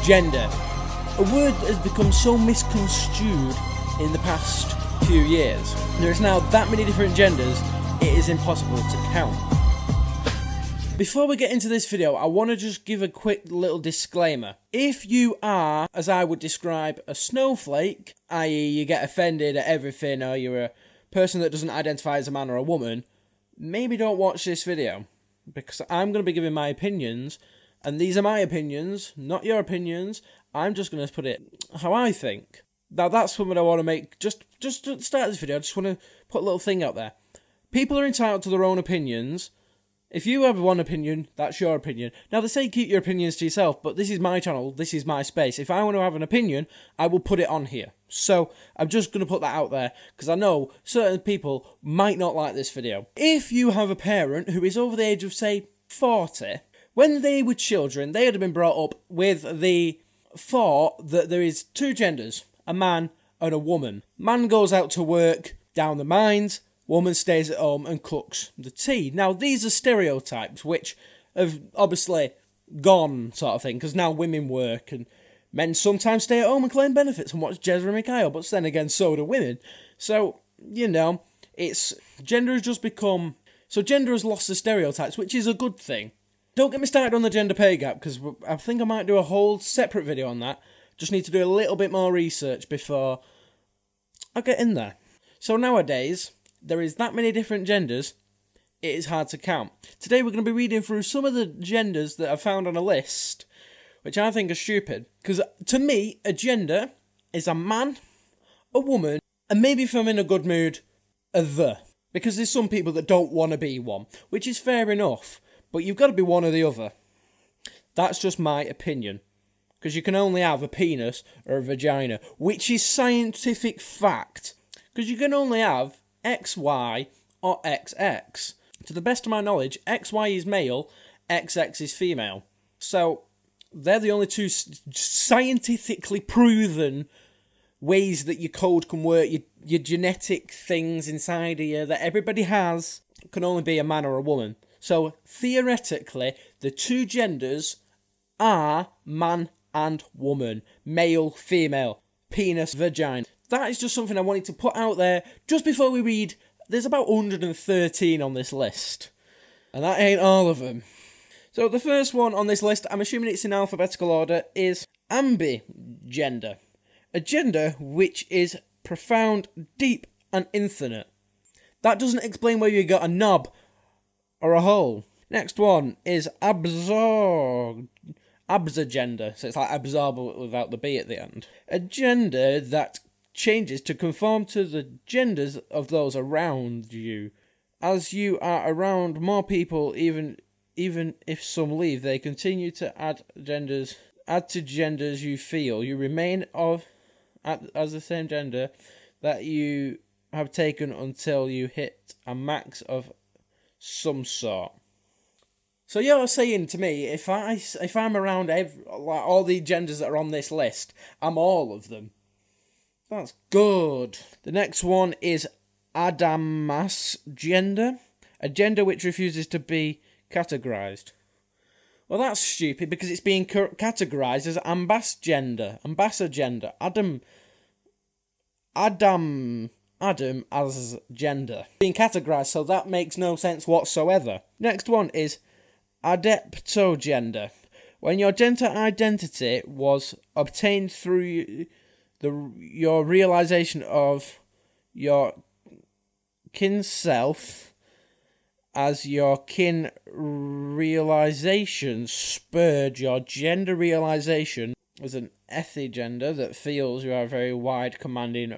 Gender. A word that has become so misconstrued in the past few years. There is now that many different genders, it is impossible to count. Before we get into this video, I want to just give a quick little disclaimer. If you are, as I would describe, a snowflake, i.e. you get offended at everything, or you're a person that doesn't identify as a man or a woman, maybe don't watch this video, because I'm going to be giving my opinions, and these are my opinions, not your opinions. I'm just going to put it how I think. Now that's something I want to make, just to start this video, I just want to put a little thing out there. People are entitled to their own opinions. If you have one opinion, that's your opinion. Now, they say keep your opinions to yourself, but this is my channel, this is my space. If I want to have an opinion, I will put it on here. So, I'm just going to put that out there, because I know certain people might not like this video. If you have a parent who is over the age of, say, 40, when they were children, they had been brought up with the thought that there is two genders, a man and a woman. Man goes out to work down the mines, woman stays at home and cooks the tea. Now, these are stereotypes which have obviously gone, sort of thing, because now women work and men sometimes stay at home and claim benefits and watch Jezra Mikhail, but then again, so do women. So, you know, gender has just become... So gender has lost the stereotypes, which is a good thing. Don't get me started on the gender pay gap, because I think I might do a whole separate video on that. Just need to do a little bit more research before I get in there. So nowadays, there is that many different genders, it is hard to count. Today we're going to be reading through some of the genders that are found on a list, which I think are stupid. Because to me, a gender is a man, a woman, and maybe if I'm in a good mood, a the. Because there's some people that don't want to be one, which is fair enough, but you've got to be one or the other. That's just my opinion. Because you can only have a penis or a vagina, which is scientific fact. Because you can only have XY or XX. To the best of my knowledge, XY is male, XX is female. So, they're the only two scientifically proven ways that your code can work, your genetic things inside of you that everybody has, can only be a man or a woman. So, theoretically, the two genders are man and woman. Male, female, penis, vagina. That is just something I wanted to put out there just before we read. There's about 113 on this list. And that ain't all of them. So the first one on this list, I'm assuming it's in alphabetical order, is ambigender. A gender which is profound, deep, and infinite. That doesn't explain whether you got a knob or a hole. Next one is absorgender. So it's like absorb without the B at the end. A gender that changes to conform to the genders of those around you. As you are around more people, even if some leave, they continue to add to genders you feel. You remain as the same gender that you have taken until you hit a max of some sort. So you're saying to me, if I'm around all the genders that are on this list, I'm all of them. That's good. The next one is adamasgender, a gender which refuses to be categorised. Well, that's stupid because it's being categorised as ambasgender. Adam as gender. Being categorised, so that makes no sense whatsoever. Next one is adeptogender. When your gender identity was obtained through your realisation of your kin self as your kin realisation spurred your gender realisation as an ethigender that feels you are very wide, commanding,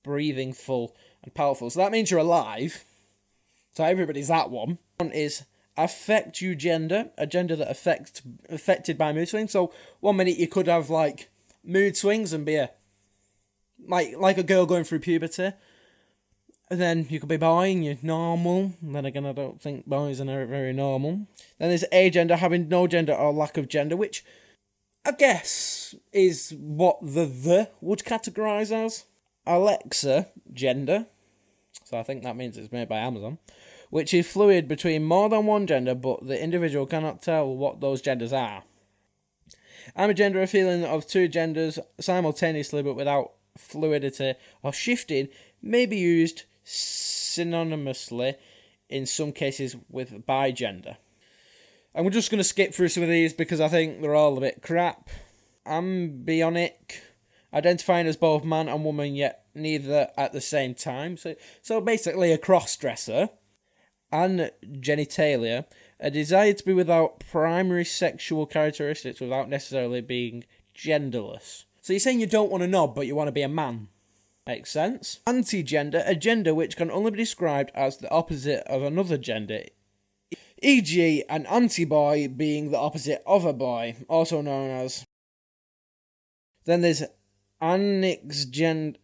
breathing full and powerful. So that means you're alive. So everybody's that one. One is affectogender, a gender that affected by mood swings. So 1 minute you could have like mood swings and be like a girl going through puberty. And then you could be boy and you're normal. And then again, I don't think boys are very normal. Then there's agender, having no gender or lack of gender, which I guess is what the would categorise as. Alexa gender. So I think that means it's made by Amazon. Which is fluid between more than one gender, but the individual cannot tell what those genders are. Amagender, a feeling of two genders simultaneously but without fluidity or shifting, may be used synonymously in some cases with bigender. And we're just going to skip through some of these because I think they're all a bit crap. Ambionic, identifying as both man and woman yet neither at the same time. So basically a cross-dresser. And genitalia, a desire to be without primary sexual characteristics without necessarily being genderless. So you're saying you don't want a knob, but you want to be a man. Makes sense. Anti-gender, a gender which can only be described as the opposite of another gender, e.g. an anti-boy being the opposite of a boy, also known as... Then there's angsgender,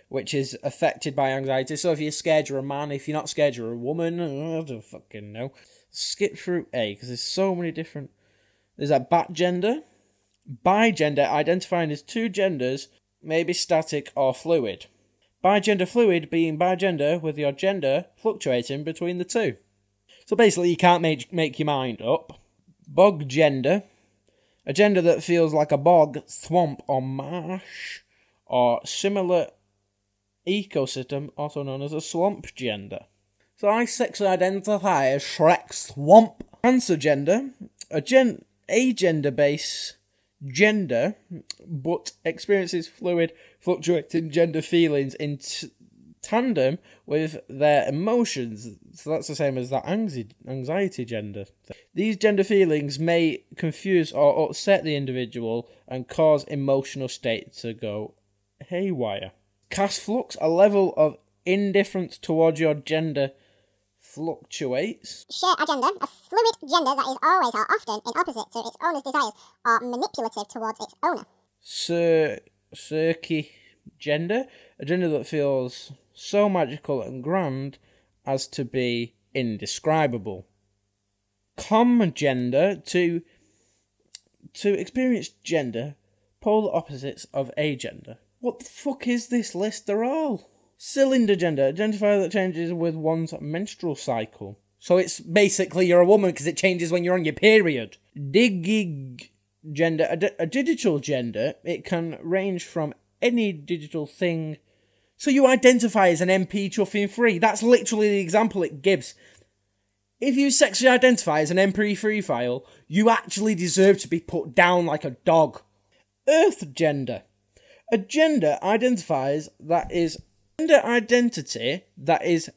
which is affected by anxiety. So if you're scared, you're a man. If you're not scared, you're a woman. I don't fucking know. Skip through A, because there's so many different... There's a batgender. Bigender, identifying as two genders, may be static or fluid. Bigender fluid being bigender with your gender fluctuating between the two. So basically you can't make your mind up. Boggender, a gender that feels like a bog, swamp or marsh or similar ecosystem, also known as a swamp gender. So I sexually identify as Shrek Swamp. Cancer gender, a gender-based gender, but experiences fluid, fluctuating gender feelings in tandem with their emotions. So that's the same as that anxiety gender. These gender feelings may confuse or upset the individual and cause emotional state to go haywire. Cas flux, a level of indifference towards your gender fluctuates. Share agenda, a fluid gender that is always or often in opposite to its owner's desires or manipulative towards its owner. Circe gender, a gender that feels so magical and grand as to be indescribable. Gender, to experience gender, polar opposites of agender. What the fuck is this list? They're all. Cylinder gender, identifier that changes with one's menstrual cycle. So it's basically you're a woman because it changes when you're on your period. Digig gender, a digital gender, it can range from any digital thing. So you identify as an MP chuffing free. That's literally the example it gives. If you sexually identify as an MP3 file, you actually deserve to be put down like a dog. Earth gender, a gender identity that is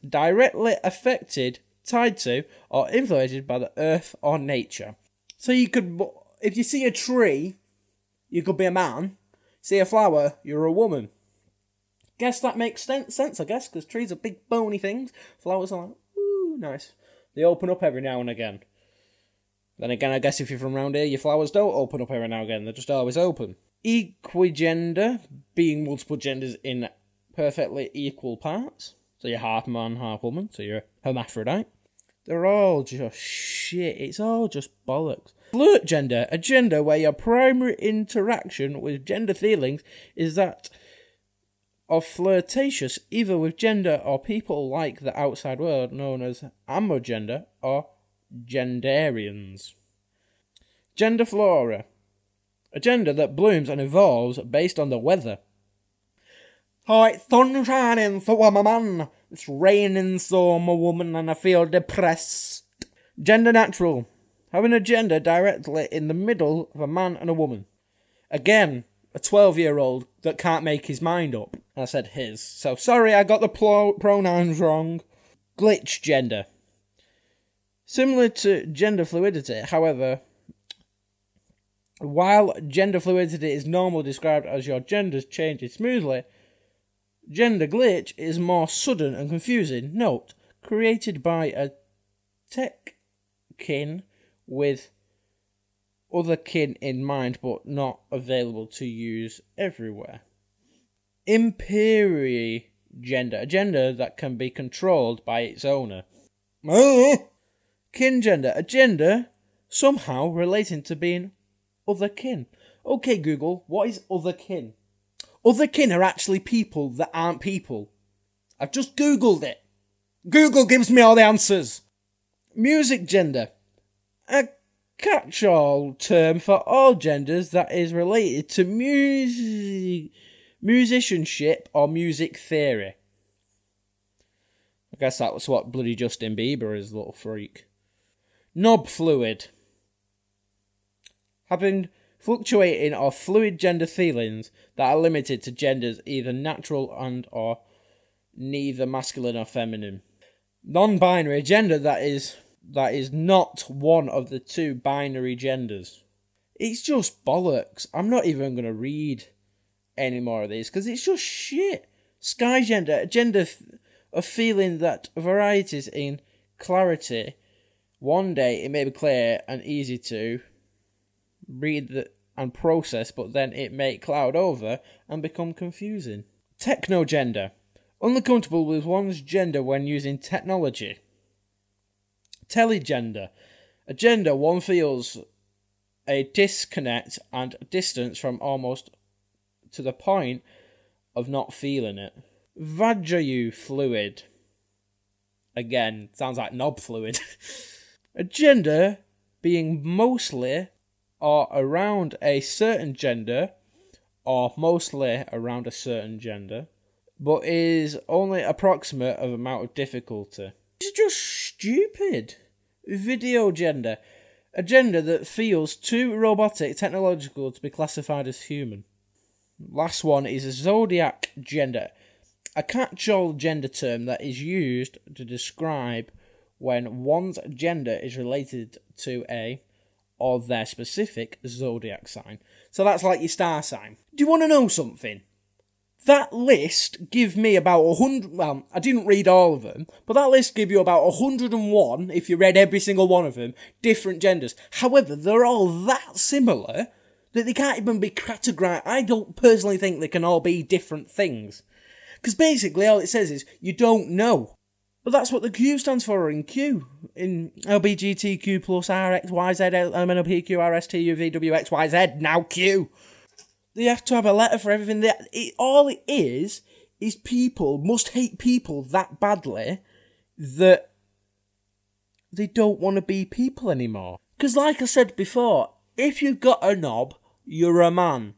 directly affected, tied to, or influenced by the earth or nature. So you could, if you see a tree, you could be a man. See a flower, you're a woman. Guess that makes sense, I guess, because trees are big bony things. Flowers are like, ooh, nice. They open up every now and again. Then again, I guess if you're from around here, your flowers don't open up every now and again. They're just always open. Equigender, being multiple genders in perfectly equal parts. So you're half man, half woman. So you're a hermaphrodite. They're all just shit. It's all just bollocks. Flirt gender, a gender where your primary interaction with gender feelings is that of flirtatious, either with gender or people like the outside world, known as amogender or gendarians. Gender flora, a gender that blooms and evolves based on the weather. Oh, it's sun shining, so I'm a man. It's raining, so I'm a woman, and I feel depressed. Gender natural, having a gender directly in the middle of a man and a woman. Again, a 12-year-old that can't make his mind up. I said his, so sorry I got the pronouns wrong. Glitch gender. Similar to gender fluidity, however, while gender fluidity is normally described as your genders changing smoothly, gender glitch is more sudden and confusing. Note, created by a tech kin with other kin in mind, but not available to use everywhere. Imperi gender, a gender that can be controlled by its owner. Kin gender, a gender somehow relating to being other kin. Okay, Google, what is other kin? Other kin are actually people that aren't people. I've just Googled it. Google gives me all the answers. Music gender, a catch-all term for all genders that is related to musicianship or music theory. I guess that's what bloody Justin Bieber is, little freak. Knob fluid. Having fluctuating or fluid gender feelings that are limited to genders either natural and or neither masculine or feminine. Non-binary, gender that is not one of the two binary genders. It's just bollocks. I'm not even going to read any more of these because it's just shit. Sky gender, a gender of feeling that varieties in clarity. One day it may be clear and easy to read and process, but then it may cloud over and become confusing. Technogender. Uncomfortable with one's gender when using technology. Telegender. A gender one feels a disconnect and distance from almost to the point of not feeling it. Vajayu fluid. Again, sounds like knob fluid. A gender being mostly or around a certain gender or mostly around a certain gender, but is only approximate of amount of difficulty. It's just stupid. Video gender. A gender that feels too robotic, technological to be classified as human. Last one is a zodiac gender. A catch-all gender term that is used to describe when one's gender is related to a or their specific zodiac sign. So that's like your star sign. Do you want to know something? That list give me about 100... Well, I didn't read all of them, but that list give you about 101, if you read every single one of them, different genders. However, they're all that similar that they can't even be categorised. I don't personally think they can all be different things. Because basically all it says is, you don't know. But that's what the Q stands for in Q. In LBGTQ plus RXYZ LMNOPQ RSTU VWXYZ, now Q. They have to have a letter for everything. All it is people must hate people that badly that they don't want to be people anymore. Because like I said before, if you've got a knob, you're a man.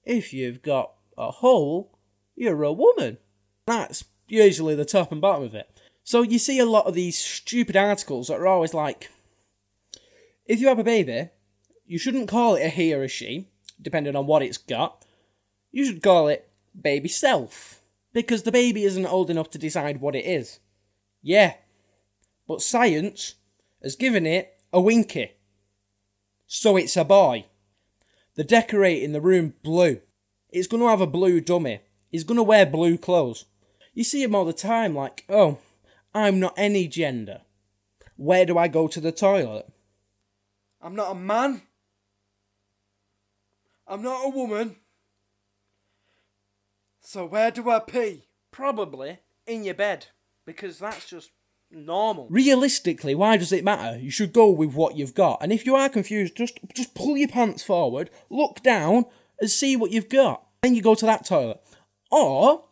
If you've got a hole, you're a woman. That's usually the top and bottom of it. So you see a lot of these stupid articles that are always like, if you have a baby, you shouldn't call it a he or a she, depending on what it's got. You should call it baby self, because the baby isn't old enough to decide what it is. Yeah, but science has given it a winky. So it's a boy. They're decorating the room blue. It's going to have a blue dummy. He's going to wear blue clothes. You see him all the time like, oh, I'm not any gender. Where do I go to the toilet? I'm not a man. I'm not a woman. So where do I pee? Probably in your bed, because that's just normal. Realistically, why does it matter? You should go with what you've got. And if you are confused, just pull your pants forward, look down, and see what you've got. Then you go to that toilet. Or,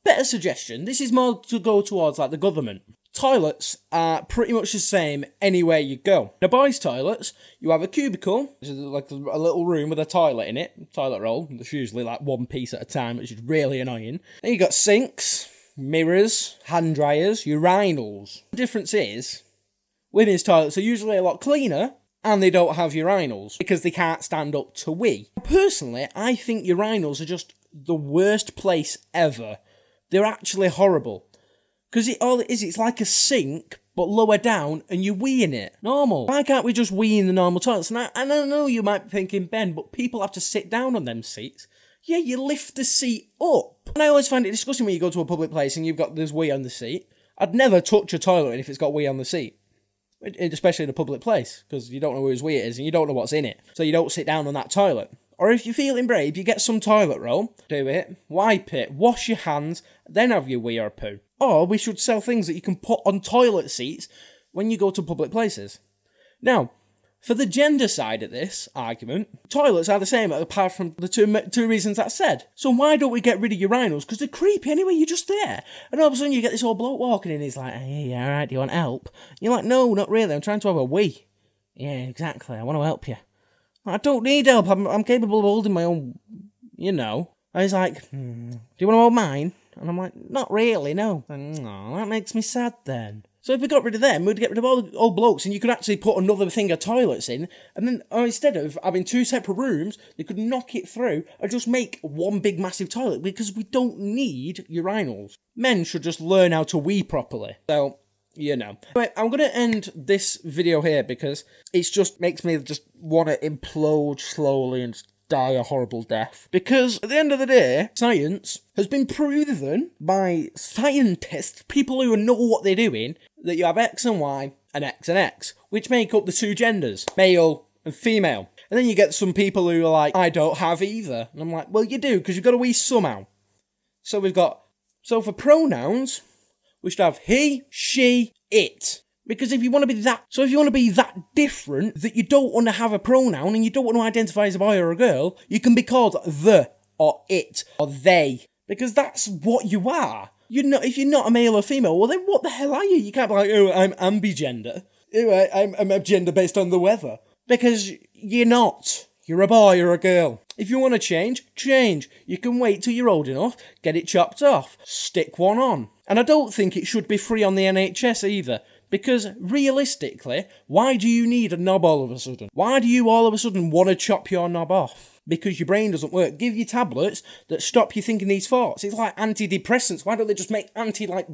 better suggestion, this is more to go towards like the government. Toilets are pretty much the same anywhere you go. In a boys' toilets, you have a cubicle, which is like a little room with a toilet in it, toilet roll. There's usually like one piece at a time, which is really annoying. Then you got sinks, mirrors, hand dryers, urinals. The difference is, women's toilets are usually a lot cleaner, and they don't have urinals, because they can't stand up to wee. Personally, I think urinals are just the worst place ever. They're actually horrible. Because all it is, it's like a sink, but lower down, and you wee in it. Normal. Why can't we just wee in the normal toilets? And I know you might be thinking, Ben, but people have to sit down on them seats. Yeah, you lift the seat up. And I always find it disgusting when you go to a public place and you've got this wee on the seat. I'd never touch a toilet if it's got wee on the seat. Especially in a public place, because you don't know whose wee it is, and you don't know what's in it. So you don't sit down on that toilet. Or if you're feeling brave, you get some toilet roll, do it, wipe it, wash your hands, then have your wee or poo. Or we should sell things that you can put on toilet seats when you go to public places. Now, for the gender side of this argument, toilets are the same apart from the two reasons I said. So why don't we get rid of urinals? Because they're creepy anyway, you're just there. And all of a sudden you get this old bloke walking in, he's like, hey, alright, do you want help? And you're like, no, not really, I'm trying to have a wee. Yeah, exactly. I want to help you. I don't need help. I'm capable of holding my own, you know. And he's like, do you want to hold mine? And I'm like, not really, no. And, oh, that makes me sad then. So if we got rid of them, we'd get rid of all the old blokes, and you could actually put another thing of toilets in, and then instead of having 2 separate rooms, they could knock it through and just make one big massive toilet, because we don't need urinals. Men should just learn how to wee properly. So, you know. Anyway, I'm going to end this video here, because it just makes me just want to implode slowly and die a horrible death. Because at the end of the day, science has been proven by scientists, people who know what they're doing, that you have X and Y and X, which make up the 2 genders, male and female. And then you get some people who are like, I don't have either. And I'm like, well, you do, because you've got to wee somehow. So for pronouns, we should have he, she, it. Because if you want to be that different, that you don't want to have a pronoun and you don't want to identify as a boy or a girl, you can be called the, or it, or they. Because that's what you are. If you're not a male or female, well then what the hell are you? You can't be like, oh, I'm ambigender. Oh, I'm a gender based on the weather. Because you're not. You're a boy or a girl. If you want to change. You can wait till you're old enough, get it chopped off, stick one on. And I don't think it should be free on the NHS either. Because, realistically, why do you need a knob all of a sudden? Why do you all of a sudden want to chop your knob off? Because your brain doesn't work. Give you tablets that stop you thinking these thoughts. It's like antidepressants. Why don't they just make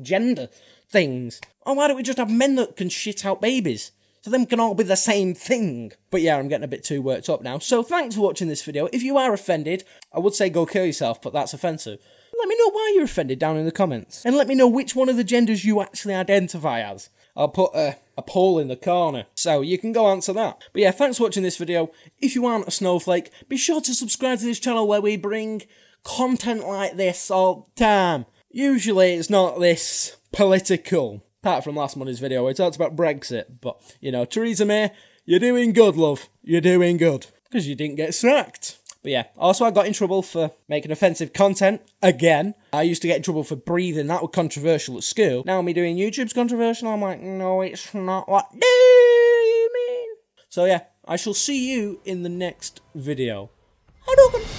gender things? Or why don't we just have men that can shit out babies? So them can all be the same thing. But yeah, I'm getting a bit too worked up now. So thanks for watching this video. If you are offended, I would say go kill yourself, but that's offensive. Let me know why you're offended down in the comments. And let me know which one of the genders you actually identify as. I'll put a poll in the corner, so you can go answer that. But yeah, thanks for watching this video. If you aren't a snowflake, be sure to subscribe to this channel where we bring content like this all the time. Usually it's not this political, apart from last Monday's video where we talked about Brexit. But, you know, Theresa May, you're doing good, love. You're doing good. Because you didn't get sacked. But yeah, also I got in trouble for making offensive content, again. I used to get in trouble for breathing, that was controversial at school. Now me doing YouTube's controversial, I'm like, no, it's not. What do you mean? So yeah, I shall see you in the next video. Hadouken!